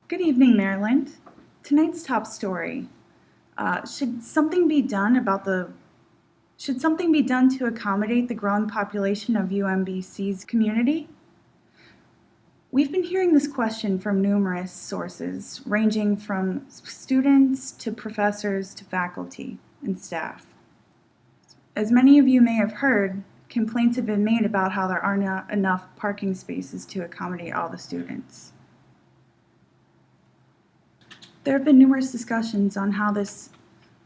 Good evening, Maryland. Tonight's top story. Should something be done to accommodate the growing population of UMBC's community? We've been hearing this question from numerous sources, ranging from students to professors to faculty and staff. As many of you may have heard, complaints have been made about how there are not enough parking spaces to accommodate all the students. There have been numerous discussions on how this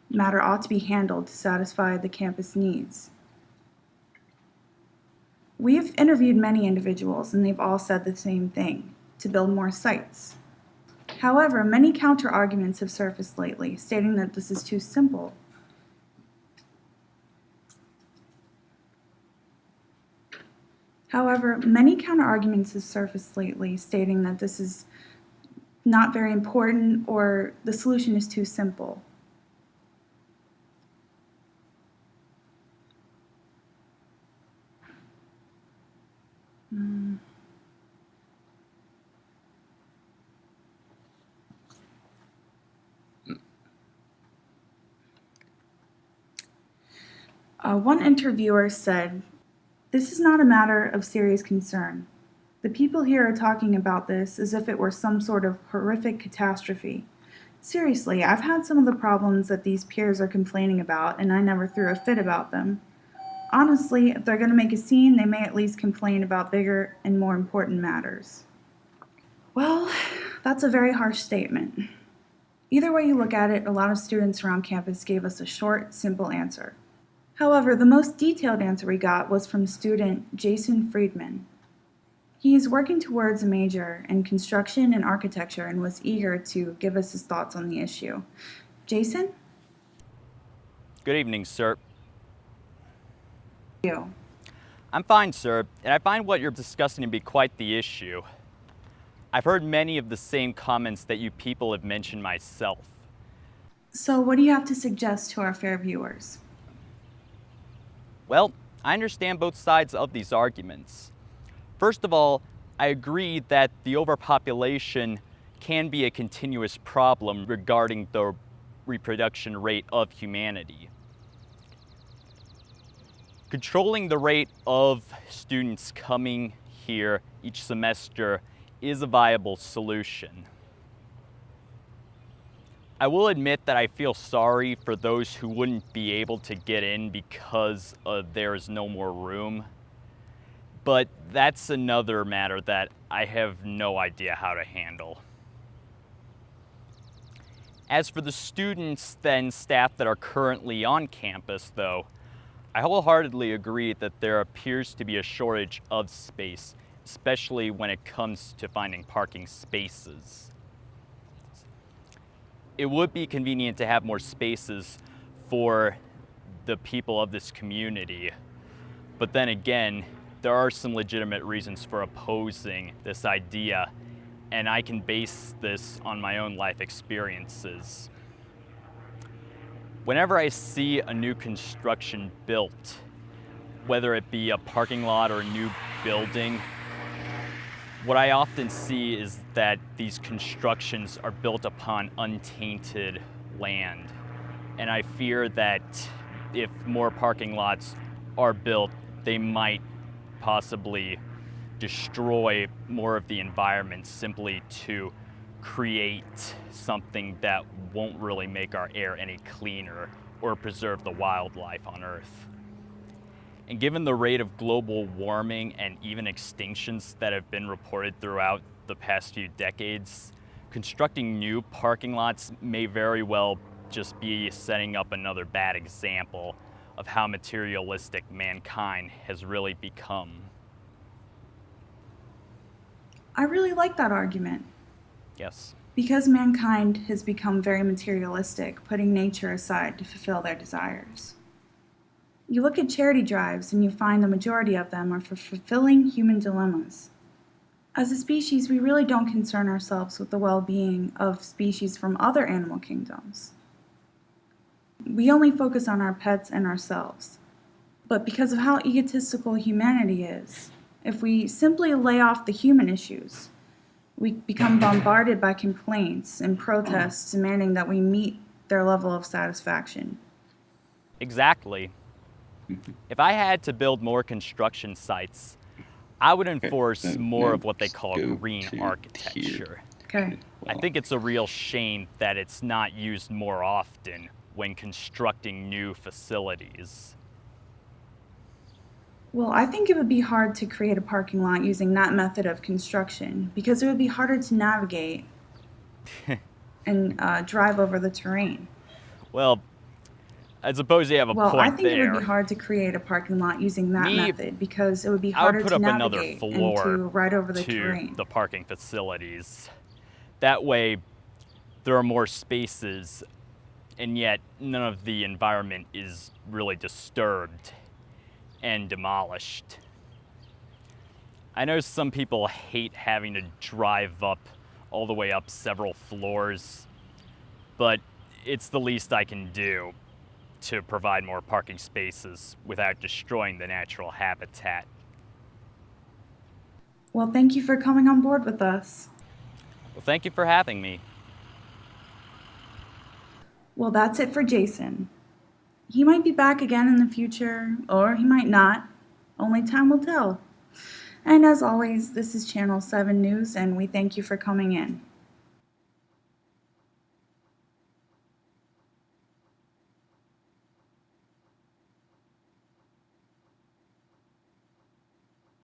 matter ought to be handled to satisfy the campus needs. We have interviewed many individuals and they've all said the same thing, to build more sites. However, many counter-arguments have surfaced lately, stating that this is too simple. Stating that this is not very important or the solution is too simple. One interviewer said, "This is not a matter of serious concern. The people here are talking about this as if it were some sort of horrific catastrophe. Seriously, I've had some of the problems that these peers are complaining about, and I never threw a fit about them. Honestly, if they're going to make a scene, they may at least complain about bigger and more important matters." Well, that's a very harsh statement. Either way you look at it, a lot of students around campus gave us a short, simple answer. However, the most detailed answer we got was from student Jason Friedman. He is working towards a major in construction and architecture and was eager to give us his thoughts on the issue. Jason? Good evening, sir. You. I'm fine, sir, and I find what you're discussing to be quite the issue. I've heard many of the same comments that you people have mentioned myself. So what do you have to suggest to our fair viewers? Well, I understand both sides of these arguments. First of all, I agree that the overpopulation can be a continuous problem regarding the reproduction rate of humanity. Controlling the rate of students coming here each semester is a viable solution. I will admit that I feel sorry for those who wouldn't be able to get in because there's no more room. But that's another matter that I have no idea how to handle. As for the students and staff that are currently on campus, though, I wholeheartedly agree that there appears to be a shortage of space, especially when it comes to finding parking spaces. It would be convenient to have more spaces for the people of this community, but then again, there are some legitimate reasons for opposing this idea, and I can base this on my own life experiences. Whenever I see a new construction built, whether it be a parking lot or a new building, what I often see is that these constructions are built upon untainted land. And I fear that if more parking lots are built, they might possibly destroy more of the environment simply to create something that won't really make our air any cleaner or preserve the wildlife on Earth. And given the rate of global warming and even extinctions that have been reported throughout the past few decades, constructing new parking lots may very well just be setting up another bad example of how materialistic mankind has really become. I really like that argument. Yes. Because mankind has become very materialistic, putting nature aside to fulfill their desires. You look at charity drives and you find the majority of them are for fulfilling human dilemmas. As a species, we really don't concern ourselves with the well-being of species from other animal kingdoms. We only focus on our pets and ourselves. But because of how egotistical humanity is, if we simply lay off the human issues, We become bombarded by complaints and protests demanding that we meet their level of satisfaction. Exactly. If I had to build more construction sites, I would enforce more of what they call green architecture. Okay. I think it's a real shame that it's not used more often when constructing new facilities. Well, I think it would be hard to create a parking lot using that method of construction because it would be harder to navigate and drive over the terrain. Well, I suppose you have a Well, I point think it would there. be hard to create a parking lot using that Me, method because it would be I would harder put to up another navigate and floor to ride over the to terrain. the parking facilities. That way, there are more spaces, and yet none of the environment is really disturbed and demolished. I know some people hate having to drive up all the way up several floors, but it's the least I can do to provide more parking spaces without destroying the natural habitat. Well, thank you for coming on board with us. Well, thank you for having me. Well, that's it for Jason. He might be back again in the future, or he might not. Only time will tell. And as always, this is Channel 7 News, and we thank you for coming in.